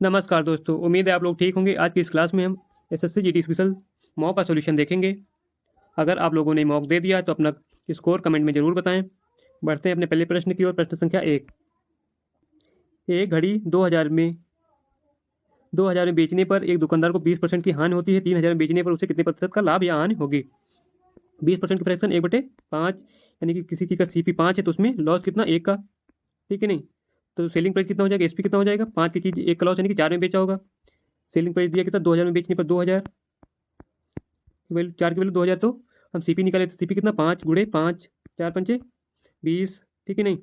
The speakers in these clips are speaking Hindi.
नमस्कार दोस्तों, उम्मीद है आप लोग ठीक होंगे। आज की इस क्लास में हम एसएससी जीडी स्पेशल मॉक का सॉल्यूशन देखेंगे। अगर आप लोगों ने मॉक दे दिया है तो अपना स्कोर कमेंट में ज़रूर बताएं। बढ़ते हैं अपने पहले प्रश्न की ओर। प्रश्न संख्या एक घड़ी 2000 में बेचने पर एक दुकानदार को 20% की हानि होती है। 3000 में बेचने पर उसे कितने प्रतिशत का लाभ या हानि होगी? 20% की फ्रैक्शन 1/5, यानी कि किसी चीज़ का सीपी 5 है तो उसमें लॉस कितना, 1 का। ठीक है नहीं? तो सेलिंग प्राइस कितना हो जाएगा, एसपी कितना हो जाएगा, 5 की चीज़ 1 का लॉस, यानी कि 4 में बेचा होगा। सेलिंग प्राइस दिया कितना, 2000 में बेचने पर 2000 वैल्यू, 4 की वैल्यू 2000। तो हम सीपी निकाले तो सीपी कितना, 5 गुड़े 5, 4 पंचे 20। ठीक है नहीं?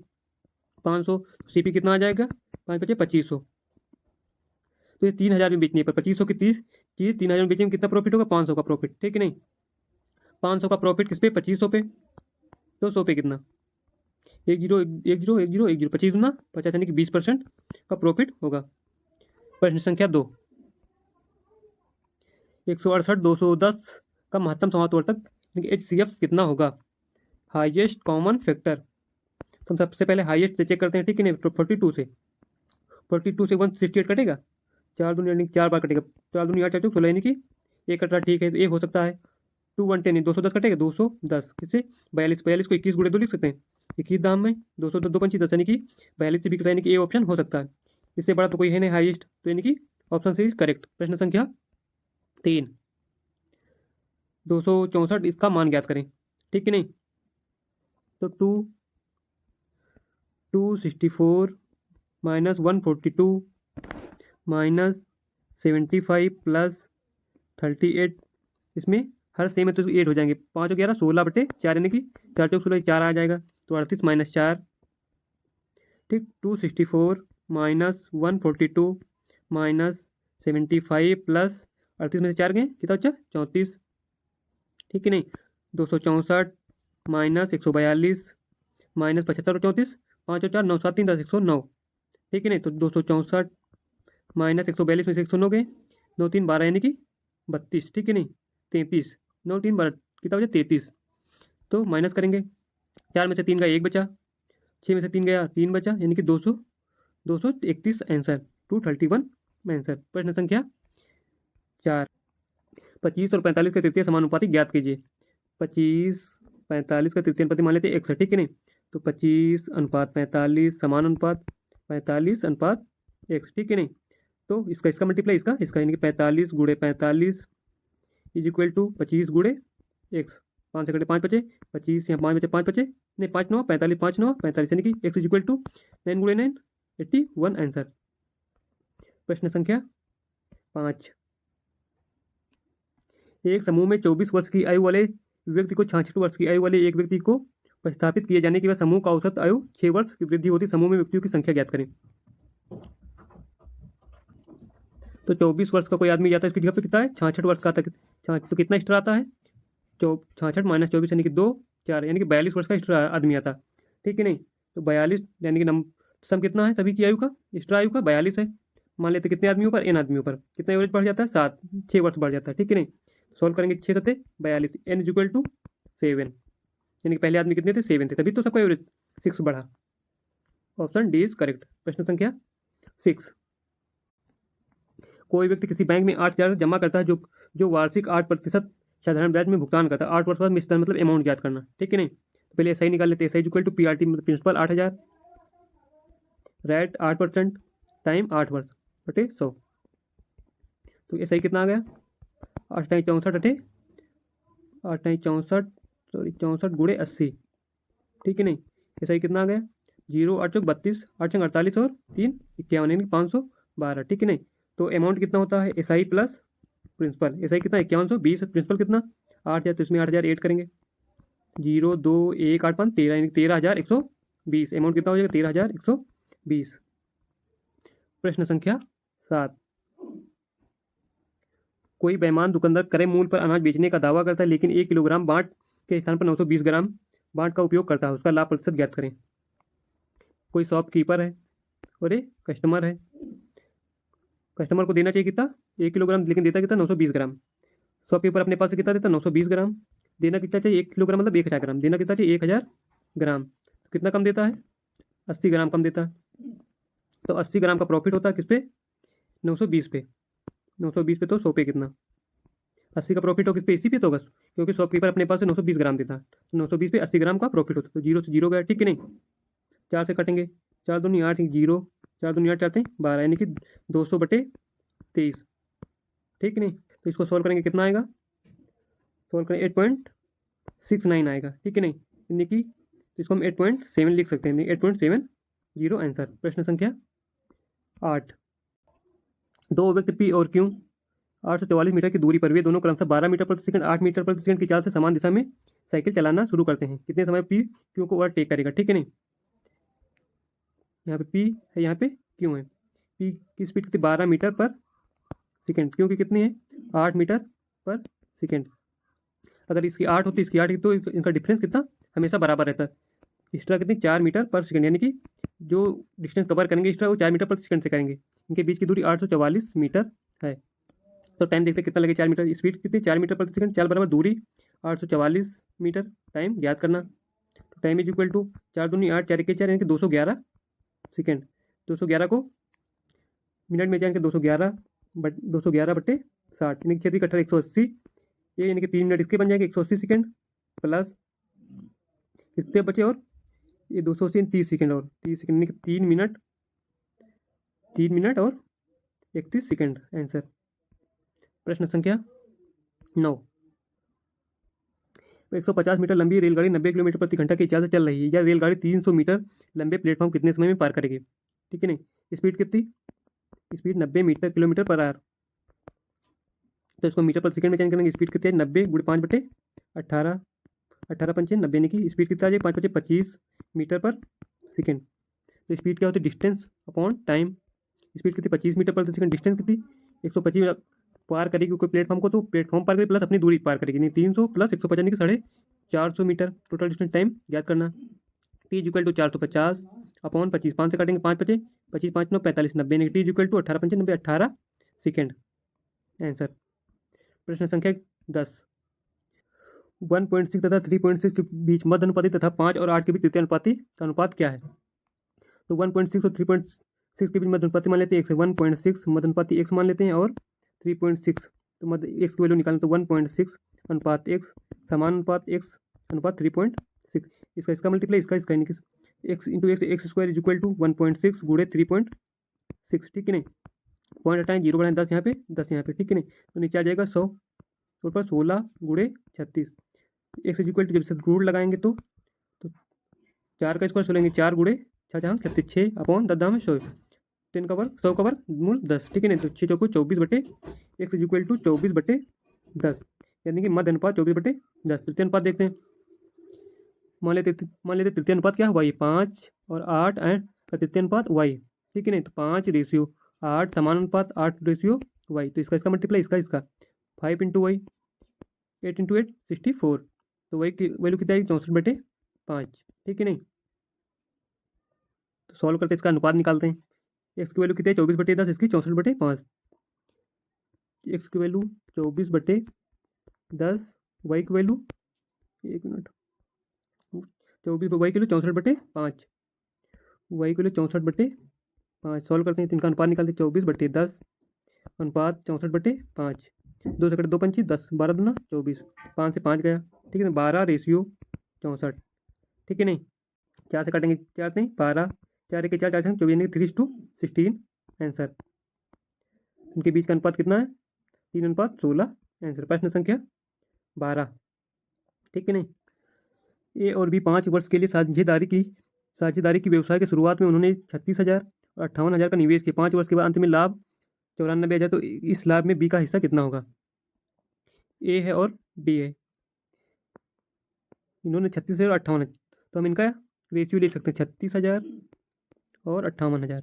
500। सीपी कितना आ जाएगा, 5 पंचे 2500। तो ये 3000 में बेचने पर 2500 की 30 चीज़ 3000 में बेचने में कितना प्रॉफिट होगा, 500 का प्रॉफिट। ठीक है नहीं? 500 का प्रॉफिट किस पे, 2500 पे। तो 100 पे कितना, 10 10 10 10 25 गुना 50, यानी कि 20% का प्रॉफिट होगा। प्रश्न संख्या 2, 168 210 का महत्तम समावर्तक यानी कि HCF कितना होगा? Highest common factor. तो हम सबसे पहले हाईएस्ट से चेक करते हैं। ठीक है नहीं? तो 42 से 168 कटेगा, 4 दूनी यानी कि 4 बार कटेगा। 4 दूनी 8 16, यानी कि 1 कट रहा। ठीक है, तो ये हो सकता है। 2 1 10 210 कटेगा, 210 किससे, 42 को 21 गुणे 2 लिख सकते हैं। 21 दाम में 210 2 5 10, यानी कि 42 से बिक रहा है, यानी कि ये ऑप्शन हो सकता है। इससे बड़ा तो कोई है नहीं हाईएस्ट, तो यानी कि ऑप्शन सी इज करेक्ट। प्रश्न संख्या 3, 264 इसका मान ज्ञात करें। ठीक है नहीं? तो 264 माइनस 142 माइनस 75 प्लस 38, इसमें हर सेम है तो 8 हो जाएंगे। 5 और 11 16/4, यानी कि 4 चौक 16, 4 आ जाएगा। तो 38 माइनस 4। ठीक, 264 माइनस 142 माइनस 75 प्लस 38 में से 4 गए, कितना बचा, 34। ठीक है नहीं? 264 माइनस 142 माइनस 75 और 34, 5 और 4 9 7 3 10 109। ठीक है नहीं? तो 264 माइनस 142 में से 109 गए, 9 3 12, यानी कि 32। ठीक है नहीं? 33, 9 3 12, कितना बचा, 33। तो माइनस करेंगे, 4 में से 3 गया 1 बचा, 6 में से 3 गया 3 बचा, यानी कि 231 आंसर, 231 आंसर। प्रश्न संख्या 4, 25 और 45 का तृतीय समानुपाती ज्ञात कीजिए। 25 45 का तृतीय अनुपाती मान लेते हैं 100। ठीक है नहीं? तो 25/45 समान अनुपात 45/100। ठीक है नहीं? तो इसका इसका मल्टीप्लाई इसका यानी कि 45 गुणे 45 इज इक्वल टू 25 गुणे एक्स। 5 से कटे 5 बचे, 25 यहाँ 5 बचे, 5 बचे नहीं, 5 9 45, 5 9 45, यानी कि एक्स इज इक्वल टू 9 गुणे 9 81 आंसर। प्रश्न संख्या 5, एक समूह में 24 वर्ष की आयु वाले व्यक्ति को 66 वर्ष की आयु वाले एक व्यक्ति को प्रतिस्थापित किए जाने के बाद समूह का औसत आयु 6 वर्ष की वृद्धि होती। समूह में व्यक्तियों की संख्या ज्ञात करें। तो 24 वर्ष का कोई आदमी जाता है, इसकी जगह पे कितना है, 66 वर्ष का आता है। तो कितना एक्स्ट्रा आता है, 66 माइनस 24, यानी कि 2 4, यानी कि 42 वर्ष का एक्स्ट्रा आदमी आता। ठीक है नहीं? तो 42, यानी कि सम कितना है सभी की आयु का, एक्स्ट्रा आयु का 42 है। मान लेते कितने आदमियों पर, एन आदमियों पर कितना एवरेज बढ़ जाता है, 7 6 वर्ष बढ़ जाता है। ठीक है नहीं? सॉल्व करेंगे, 6 7 42, एन इज इक्वल टू 7, यानी कि पहले आदमी कितने थे, 7 थे, तभी तो सबका एवरेज 6 बढ़ा। Option D is correct. प्रश्न संख्या 6, कोई व्यक्ति किसी बैंक में 8,000 जमा करता है जो वार्षिक 8% साधारण ब्याज में भुगतान करता है। 8 वर्ष बाद मिश्रण मतलब अमाउंट ज्ञात करना। ठीक है नहीं? तो पहले एसआई निकाल लेते हैं। एसआई इक्वल टू पीआरटी मतलब प्रिंसिपल 8,000 रेट 8% टाइम 8 वर्ष बटे 100। तो एसआई कितना आ गया, 8 64 अठे 8 64 सॉरी 64 गुणे 80। ठीक है नहीं? एसआई कितना आ गया, 0 8 चौक 32, 8 छंग 48 और 3 51, यानी 512। ठीक है नहीं? तो अमाउंट कितना होता है, एसआई प्लस प्रिंसिपल। एसआई कितना, 5120, प्रिंसिपल कितना 8,000, तो इसमें 8,000 ऐड करेंगे, 0 2 1 8 5 13, यानी 13,120। अमाउंट कितना हो जाएगा, 13,120। प्रश्न संख्या 7, कोई बेईमान दुकानदार क्रय मूल्य पर अनाज बेचने का दावा करता है लेकिन 1 किलोग्राम बाट के स्थान पर 920 ग्राम बाट का उपयोग करता है। उसका लाभ प्रतिशत ज्ञात करें। कोई शॉपकीपर है और एक कस्टमर है। कस्टमर को देना चाहिए कितना, 1 किलोग्राम, लेकिन देता कितना, 920 ग्राम। शॉपकीपर अपने पास से कितना देता, 920 ग्राम। देना कितना चाहिए, 1 किलोग्राम मतलब 1,000 ग्राम। देना कितना चाहिए, 1,000 ग्राम। तो कितना कम देता है, 80 ग्राम कम देता है। तो 80 ग्राम का प्रॉफिट होता है किस पे, 920 पे, 920 पे तो 100 पे कितना, 80 का प्रॉफिट हो किस पे, इसी पे तो बस, क्योंकि शॉपकीपर अपने पास से 920 ग्राम देता, तो 920 पे 80 ग्राम का प्रॉफिट होता, तो जीरो से जीरो गया, ठीक है नहीं। 4 से कटेंगे, 4 दूनी 8, जीरो, 4 दूनी 8, 4 से 12, यानी कि 200/23, ठीक नहीं। तो इसको सॉल्व करेंगे, कितना आएगा, सॉल्व करें 8.69 आएगा, ठीक है नहीं, यानी कि इसको हम 8.7 लिख सकते हैं, 8.70 आंसर। प्रश्न संख्या 8। दो व्यक्ति पी और क्यू 844 मीटर की दूरी पर वे दोनों क्रमशः 12 मीटर प्रति सेकंड, 8 मीटर प्रति सेकंड की चाल से समान दिशा में साइकिल चलाना शुरू करते हैं। कितने समय पी क्यू को ओवरटेक करेगा, ठीक है नहीं। यहाँ पे पी है, यहाँ पे क्यू है। पी की स्पीड कितनी, 12 मीटर पर सेकंड, क्यू की कितनी है, 8 मीटर पर सेकंड। अगर इसकी 8 होती, इसकी 8 की, तो इनका डिफरेंस कितना, हमेशा बराबर रहता है। एक्स्ट्रा कितनी, 4 मीटर पर सेकंड, यानी कि जो डिस्टेंस कवर करेंगे एक्स्ट्रा वो 4 मीटर पर सेकंड से करेंगे। इनके बीच की दूरी 844 मीटर है। तो टाइम देखते हैं कितना लगे, 4 मीटर, स्पीड कितनी, 4 मीटर प्रति सेकंड, चाल बराबर दूरी 844 मीटर, टाइम ज्ञात करना। तो टाइम इज इक्वल टू 4 दूनी 8, 4 के 4, यानी कि 211 सेकेंड। 211 को मिनट में जाएंगे, 211/60, यानी कि 6 18 180, ये यानी कि 3 मिनट इसके बन जाएंगे, 180 सेकेंड प्लस कितने बचे, और ये 280 30 सेकेंड, और 30 सेकेंड यानी कि 3 मिनट और 31 सेकेंड आंसर। प्रश्न संख्या 9। 150 मीटर लंबी रेलगाड़ी 90 किलोमीटर प्रति घंटा की चाल से चल रही है। यह रेलगाड़ी 300 मीटर लंबे प्लेटफॉर्म कितने समय में पार करेगी, ठीक है नहीं। स्पीड कितनी, speed 90 metre kilometre per hour, तो इसको मीटर प्रति सेकंड में चेंज करेंगे। स्पीड कितनी है, 90 × 5/18, 18 पंचे 90, यानी कि स्पीड कितना आ जाएगा, 5 बचे 25 मीटर पर सेकंड। तो स्पीड क्या होती है, डिस्टेंस अपॉन टाइम। स्पीड कितनी, 25 मीटर पर सेकंड, डिस्टेंस कितनी 125 पार करेगी कोई प्लेटफॉर्म को, तो प्लेटफॉर्म पार करेगी प्लस अपनी दूरी पार करेगी, नहीं 300 प्लस 150 यानी कि 450 मीटर, टोटल डिस्टेंस टाइम याद करना। T is equal to 450 upon 25, 5 से काटेंगे 5 बचे 25, 5 9 45 90, यानी कि टी इज इक्वल टू 18 पंचे 90, 18 सेकेंड आंसर। प्रश्न संख्या 10। 1.6 तथा 3.6 के बीच मध्य अनुपाती तथा 5 और 8 के बीच तृतीय अनुपाती का अनुपात क्या है। तो 1.6 और 3.6 के बीच मध्य अनुपाती मान लेते हैं, 1.6 मध्य अनुपाती x मान लेते हैं, और 3.6 तो मध्य x की वैल्यू निकालना, तो 1.6 अनुपात x समान अनुपात x अनुपात 3.6, इसका मल्टीप्लाई इसका यानी कि x into x square is equal to 1.6 गुणे 3.6, ठीक है नहीं। पॉइंट हटाएं, 0 बढ़ाएं, 10 यहाँ पे 10 यहाँ पे, ठीक है नहीं। तो नीचे आ जाएगा 100, ऊपर 16 गुणे 36, एक्स इज इक्वल टू जब से रूट लगाएंगे तो 4 का स्क्वायर 16, 4 गुणे 6 जहाँ 36, 6 अपॉन 10 दाम 100, 10 का वर्ग 100 का वर्ग मूल 10, ठीक है नहीं। तो 6 चौको 24/x इज इक्वल टू 24/10, यानी कि मध्य अनुपात 24/10। तृतीय अनुपात देखते हैं, मान लेते तृतीय अनुपात क्या हुआ, ये 5 और 8 एंड का तृतीय अनुपात y, ठीक है नहीं। तो 5:8 समान अनुपात 8:y, तो इसका मल्टीप्लाई इसका 5 × y, 8 × 8 64, तो y की वैल्यू कितना आएगी 64/5, ठीक है नहीं। तो सॉल्व करते इसका अनुपात निकालते हैं। x की वैल्यू कितनी है 24/10, इसकी 64/5, x की वैल्यू 24/10, y की वैल्यू 1 मिनट 24, y की वैल्यू 64/5, y की वैल्यू 64/5। सॉल्व करते हैं, तो इनका अनुपात निकालते हैं, 24/10 अनुपात 64/5, 2 से 2 पंची 10, 12 दूना 24, 5 से 5 गया, ठीक है ना, 12:64, ठीक है नहीं। 4 से काटेंगे 4 नहीं 12, 4 के 4 4 24, यानी 3:16 आंसर। इनके बीच का अनुपात कितना है, 3:16 आंसर। प्रश्न संख्या 12, ठीक है नहीं। ए और बी 5 वर्ष के लिए साझेदारी की व्यवसाय की शुरुआत में उन्होंने 36,000 और 58,000 का निवेश किया। 5 वर्ष के बाद अंत में लाभ 94,000, तो इस लाभ में बी का हिस्सा कितना होगा। ए है और बी है, इन्होंने 36,000 और 58,000, तो हम इनका रेशियो ले सकते हैं 36,000 और 58,000,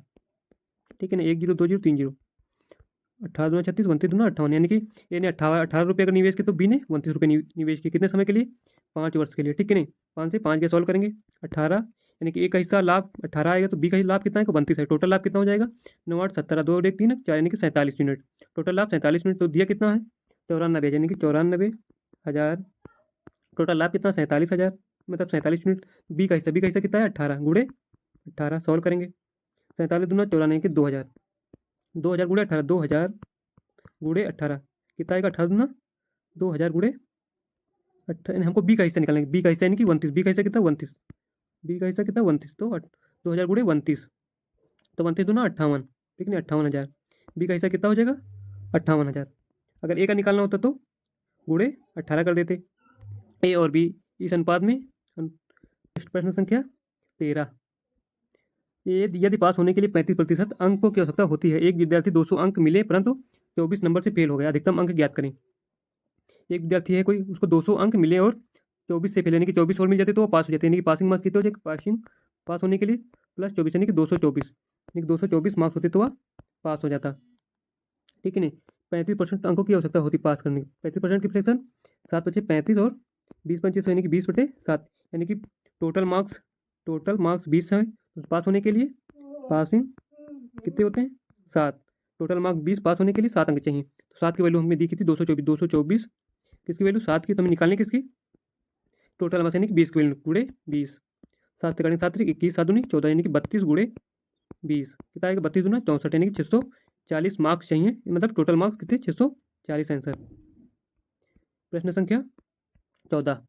ठीक है ना। 1 0 2 0 3 0, 18 दूना 36, 29 दूना 58, यानी कि ए ने 18 रुपये का निवेश किया, तो बी ने 29 रुपये निवेश किया, कितने समय के लिए 5 वर्ष के लिए, ठीक है नहीं। 5 से 5 के सॉल्व करेंगे, 18 यानी कि ए का हिस्सा लाभ 18 आएगा, तो बी का लाभ कितना है 32 है। टोटल लाभ कितना हो जाएगा 9 8 17 2 1 3 4, यानी कि 47 यूनिट, टोटल लाभ 47 यूनिट। तो दिया कितना है 94, यानी कि 94,000, टोटल लाभ कितना 47,000, मतलब 47 यूनिट। बी का हिस्सा कितना है 18 गुणे 18, सॉल्व करेंगे, 47 दूना 94, यानी कि 2,000, 2000 गुणे 18, 2000 गुणे 18 कितना आएगा? 18 दूना 2000 गुणे 18, हमको बी का हिस्सा निकालना है। बी का हिस्सा यानी कि 29, बी का हिस्सा कितना? 29, बी का हिस्सा कितना? 29, तो 2000 गुणे 29, तो 29 दूना 58, ठीक है, 58,000। बी का हिस्सा कितना हो जाएगा? 58,000। अगर ए का निकालना होता तो गुणे 18 कर देते। ए और बी इस अनुपात में। प्रश्न संख्या 13, यदि पास होने के लिए 35% अंकों की आवश्यकता होती है, एक विद्यार्थी 200 अंक मिले परंतु 24 नंबर से फेल हो गया, अधिकतम अंक ज्ञात करें। एक विद्यार्थी है कोई, उसको 200 अंक मिले और 24 से फेल, यानी कि 24 और मिल जाते तो वो पास हो जाते, यानी कि पासिंग मार्क्स कितने हो जाए? पास होने के लिए प्लस 24 यानी कि 224, यानी कि 224 मार्क्स होते तो वह पास हो जाता, ठीक है नहीं। 35% अंकों की आवश्यकता होती पास करने की। 35% की फ्रैक्शन 7 बचे 35 और 20 25 यानी कि 20/7, यानी कि टोटल मार्क्स 20 है। तो पास होने के लिए पासिंग कितने होते हैं? 7। टोटल मार्क्स 20, पास होने के लिए 7 अंक चाहिए। तो 7 की वैल्यू हमें दी थी 224, किसकी वैल्यू? 7 की, तो हमें निकालने किसकी? टोटल मार्क्स यानी कि 20 की वैल्यू गुणे 20। 7 से करेंगे 7 21, 7 दूनी 14, यानी कि 32 गुणे 20 कितना आएगा? 32 दूना 64, यानी कि 640 मार्क्स चाहिए, मतलब टोटल मार्क्स कितने? 640 आंसर। प्रश्न संख्या 14,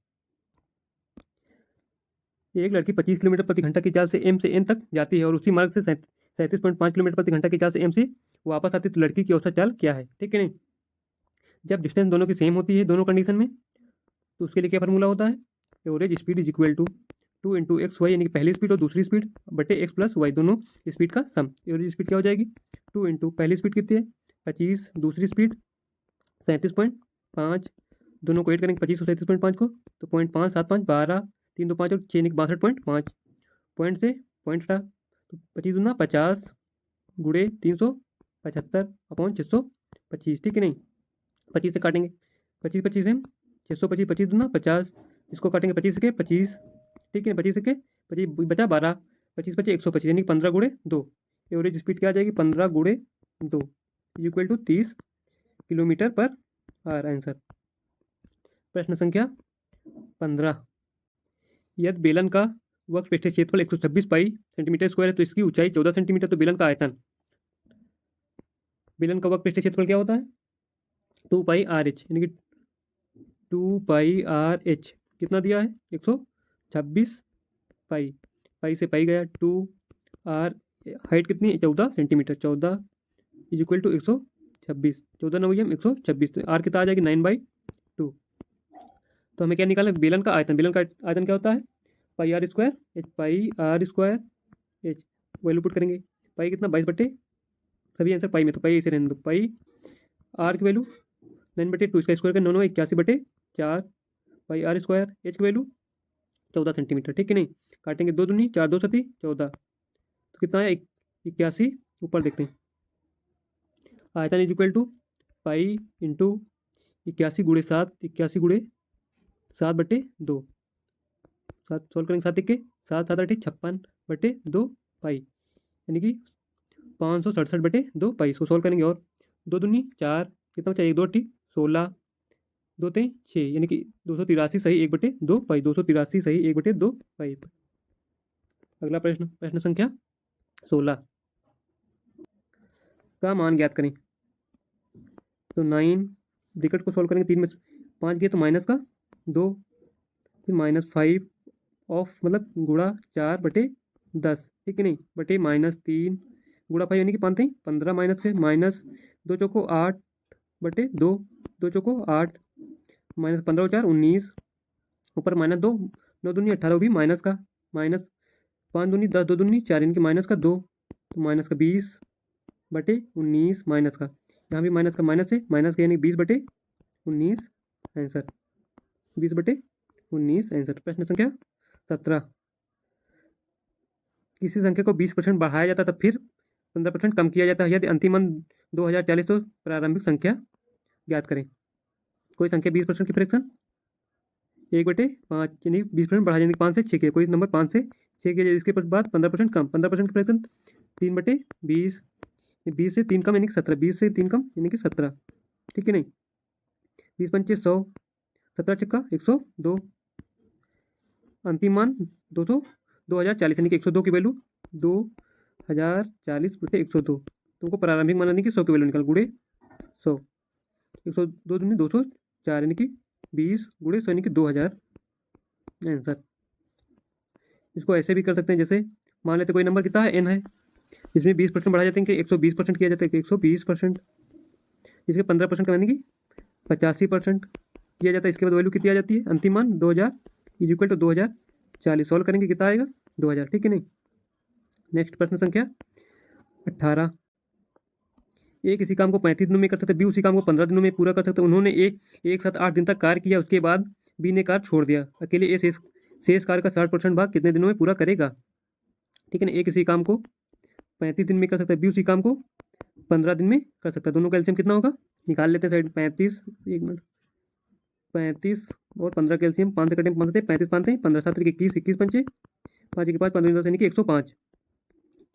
एक लड़की 25 किलोमीटर प्रति घंटा की चाल से एम से एन तक जाती है और उसी मार्ग से 37.5 किलोमीटर प्रति घंटा की चाल से एम से वापस आती है, तो लड़की की औसत चाल क्या है? ठीक है नहीं। जब डिस्टेंस दोनों की सेम होती है दोनों कंडीशन में, तो उसके लिए क्या फॉर्मूला होता है? Average speed is equal to 2 into x y, यानी कि पहली स्पीड और दूसरी स्पीड बटे एक्स प्लस वाई, दोनों स्पीड का सम। एवरेज स्पीड क्या हो जाएगी? 2 इंटू पहली स्पीड कितनी है? 25, दूसरी स्पीड 37.5, दोनों को ऐड करेंगे 25 और 37.5 को, तो 0.575 12, 3 2 5 और 6 62.5, पॉइंट से पॉइंट हटा, तो 25 दूना 50 गुणे 375 अपॉन 625, ठीक है नहीं। 25 से काटेंगे, 25 25 है 625, 25 दूना 50, इसको काटेंगे 25 से 25, ठीक है, 25 से 25 बचा 12, 25 25 125, यानी 15 गुणे 2। एवरेज स्पीड क्या आ जाएगी? 15 गुणे 2 equal to 30 kilometre per hour answer. प्रश्न संख्या 15, यदि बेलन का वर्क पृष्ठीय क्षेत्रफल 126 पाई सेंटीमीटर स्क्वायर है तो इसकी ऊंचाई 14 सेंटीमीटर, तो बेलन का आयतन, बेलन का वर्क पृष्ठीय क्षेत्रफल क्या होता है? 2 पाई आर एच, यानी कि 2 पाई आर एच कितना दिया है? 126 पाई, पाई से पाई गया 2 आर, हाइट कितनी? 14 सेंटीमीटर, 14 इज इक्वल टू 126, 14 नवम 126, तो आर कितना आ जाएगी? 9/2। तो हमें क्या निकालना है? बेलन का आयतन, बेलन का आयतन क्या होता है? Pi r square h, pi r square h, value put करेंगे। पाई कितना? 22 सभी आंसर पाई में, तो पाई ऐसे रहने दो। पाई आर की वैल्यू 9/2, इसका स्क्वायर का 9 81/4, पाई आर स्क्वायर, एच की वैल्यू 14 सेंटीमीटर, ठीक है नहीं। काटेंगे 2 दूनी 4 2 सती 14, तो कितना है? 81। ऊपर देखते हैं, आयतन is equal to pi into 81 गुणे 7, 81 गुणे 7/2, 7 सोल्व करेंगे, 7 के 7 7 8 56/2 पाई, यानी कि 567/2 पाई। इसको सोल्व करेंगे और 2 दूनी 4, कितना बचा? 1 2 16, 2 3 6, यानी कि 283 सही 1/2 पाई, 283 सही 1/2 पाई। अगला प्रश्न, प्रश्न संख्या 16 का मान ज्ञात करें। तो 9 ब्रैकेट को सोल्व करेंगे, 3 में 5 गए तो माइनस का 2, फिर -5 ऑफ मतलब गुणा 4/10, ठीक है नहीं, बटे -3 गुणा 5, यानी कि 5 15, माइनस से माइनस 2 चौको 8/2, 2 चौको 8, माइनस 15 4 19, ऊपर -2, 9 दूनी 18, भी माइनस का, माइनस 5 दूनी 10, 2 दूनी 4, यानी कि माइनस का 2, तो माइनस का 20/19, माइनस का यहाँ भी माइनस का माइनस है, माइनस का यानी 20/19 आंसर, 20/19 आंसर। प्रश्न संख्या 17, किसी संख्या को 20% बढ़ाया जाता तब फिर 15% कम किया जाता है, यदि अंतिम मान 2040 तो प्रारंभिक संख्या ज्ञात करें। कोई संख्या 20% की फ्रैक्शन 1/5, यानी 20% बढ़ा, यानी 5 से 6 किया, कोई नंबर 5 से 6 किया, इसके बाद 15% कम, 15% की फ्रैक्शन 3/20, 20 से 3 कम यानी कि 17, 20 से 3 कम यानी कि 17, ठीक है नहीं। 20 पंचे 100, 17 छक्का 102, अंतिम मान 2040, यानी कि 102 की वैल्यू 2040/102, तुमको प्रारंभिक मान यानी कि 100 की वैल्यू निकाल, गुड़े 100, 102 दूनी 204 यानी कि 20 गुड़े 100 यानी कि 2000 आंसर। इसको ऐसे भी कर सकते हैं, जैसे मान लेते कोई नंबर कितना है n है, इसमें 20% बढ़ा जाते हैं कि 120% किया जाता है कि 120%, इसके 15% यानी कि 85% किया जाता है। इसके बाद वैल्यू कितनी आ जाती है, अंतिम मान 2000 इज इक्वल टू 2040। सॉल्व करेंगे कितना आएगा 2000, ठीक है नहीं। नेक्स्ट प्रश्न संख्या 18। ए किसी काम को 35 दिनों में कर सकते, बी उसी काम को 15 दिनों में पूरा कर सकते। उन्होंने एक साथ 8 दिन तक कार्य किया, उसके बाद बी ने कार्य छोड़ दिया। अकेले ए शेष कार्य का 60% भाग कितने दिनों में पूरा करेगा, ठीक है ना। ए किसी काम को 35 दिन में कर सकता है, बी उसी काम को 15 दिन में कर सकता है। दोनों का एलसीएम कितना होगा, निकाल लेते हैं साइड। 35, एक मिनट, 35 और 15 का एलसीएम 5 से कटेंगे, 5 से 35 5 15 7 21 21 पंचे 5 के 5 15 10 यानी कि 105,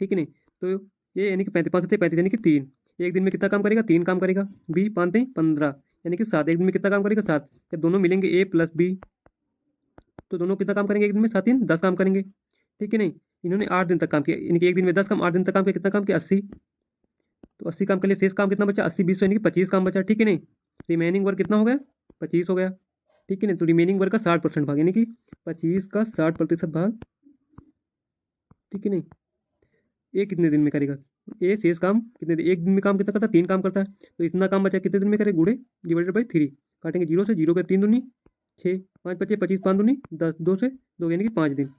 ठीक है नहीं। तो ये यानी कि 35 5 से 35 यानी कि 3, एक दिन में कितना काम करेगा, 3 काम करेगा। बी 5 से 15 यानी कि 7, एक दिन में कितना काम करेगा 7। जब दोनों मिलेंगे ए प्लस बी, तो दोनों कितना काम करेंगे एक दिन में, 7 3 10 काम करेंगे, ठीक है नहीं। इन्होंने 8 दिन तक काम किया, यानी कि एक दिन में 10 काम, 8 दिन तक काम किया, कितना काम किया 80। तो 80 काम के लिए शेष काम कितना बचा, 80 20 यानी कि 25 काम बचा, ठीक है नहीं। रिमेनिंग वर्क कितना हो गया, 25 हो गया, ठीक है नहीं। तो रिमेनिंग वर्क का 60% भाग यानी कि 25 का 60% भाग, ठीक है नहीं। ए कितने दिन में करेगा, ए शेष काम कितने दिन, एक दिन में काम कितना करता है, 3 काम करता है। तो इतना काम बचा कितने दिन में करे, गुड़े डिवाइडेड बाई 3, काटेंगे 0 से, 0 के 3 दूनी 6, 5 बचे 25 5 दूनी 10, 2 से 2 यानी कि 5 दिन।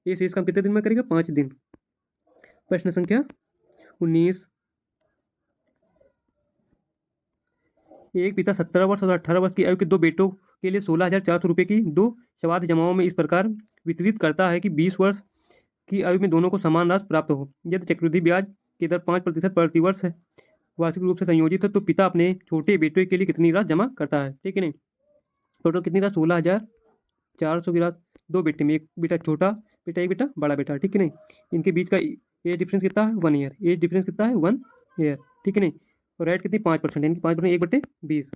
ए शेष काम कितने दिन में करेगा, 5 दिन। प्रश्न संख्या 19। एक पिता 17 वर्ष और 18 वर्ष की आयु के 2 बेटों के लिए 16,400 रुपये की 2 स्वाद जमाओं में इस प्रकार वितरित करता है कि 20 वर्ष की आयु में दोनों को समान राशि प्राप्त हो। यदि चक्रवृद्धि ब्याज की दर 5% प्रतिवर्ष है, वार्षिक रूप से संयोजित है, तो पिता अपने छोटे बेटे के लिए कितनी राशि जमा करता है, ठीक है नहीं। टोटल कितनी राशि, 16,400 की राशि। 2 बेटे में, एक बेटा छोटा बेटा, एक बेटा बड़ा बेटा, ठीक है नहीं। इनके बीच का एज डिफरेंस कितना है, 1 ईयर। एज डिफरेंस कितना है, 1 ईयर, ठीक है नहीं। और रेट कितनी, 5%, यानी कि 5% 1/20।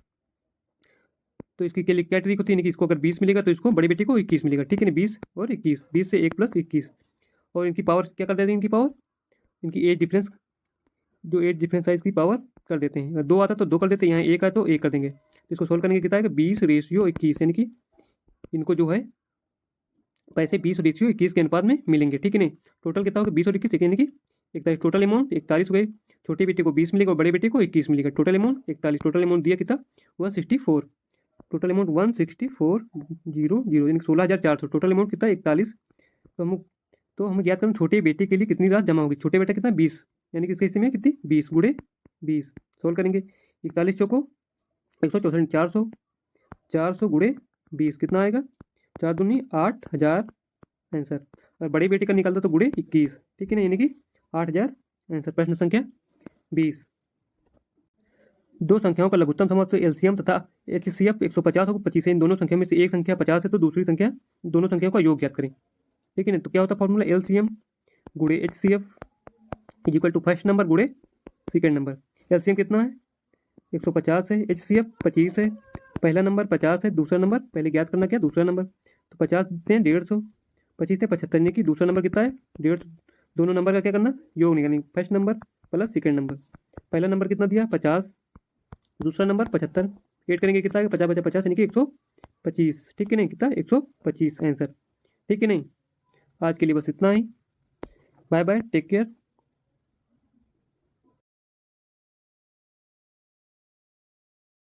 तो इसकी क्या ट्रिक होती है कि इसको अगर 20 मिलेगा तो इसको बड़े बेटे को 21 मिलेगा, ठीक है ना। 20 और 21, 20 से 1 + 21। और इनकी पावर क्या कर देते हैं, इनकी पावर, इनकी एज डिफरेंस, जो एज डिफरेंस है इसकी पावर कर देते हैं। अगर 2 आता तो 2 कर देते हैं, यहाँ 1 आया तो 1 कर देंगे। तो इसको सोल्व करेंगे कितना है, 20/21, यानी कि इनको जो है पैसे 20/21 के अनुपात में मिलेंगे, ठीक है नहीं। टोटल कितना होगा, 20 और 21 यानी कि 41। टोटल अमाउंट 41 हो गए। छोटे बेटे को 20 मिलेगा और बड़े बेटे को 21 मिलेगा। Total amount 41। टोटल अमाउंट दिया कितना, 164। टोटल अमाउंट 164,000 यानी 16,400। टोटल अमाउंट कितना, 41। तो हम याद करें छोटे बेटे के लिए कितनी राशि जमा होगी। छोटे बेटा कितना, 20, यानी कि इसके हिस्से में कितनी, 20 गुड़े 20। सोल्व करेंगे 41 चौको 164, 400, 400 गुड़े 20 कितना आएगा, 4 दूनी 8,000 आंसर। और बड़े बेटे का निकालता तो गुड़े 21, ठीक है ना, यानी कि 8,000 आंसर। प्रश्न संख्या 20। दो संख्याओं का लघुत्तम समाप्त एलसीएम तथा एचसीएफ 150 और 25 है। इन दोनों संख्या में से एक संख्या 50 है तो दूसरी संख्या, दोनों संख्याओं का योग ज्ञात करें, ठीक है ना। तो क्या होता है फॉर्मूला, एलसीएम गुड़े HCF is equal to first number गुड़े सेकेंड नंबर। एलसीएम कितना है, 150 है, एचसीएफ 25 है, पहला नंबर 50 है, दूसरा नंबर पहले ज्ञात करना क्या, दूसरा नंबर। तो 50 दें 150, 25 से 75, यानी कि दूसरा नंबर कितना है 150। दोनों नंबर का क्या करना, योग निकालनी, first number plus second number. पहला नंबर कितना दिया 50, दूसरा नंबर 75, ऐड करेंगे कितना है 50 50 50 यानी कि 125, ठीक है नहीं, कितना 125 आंसर, ठीक है नहीं। आज के लिए बस इतना ही। Bye bye, take care.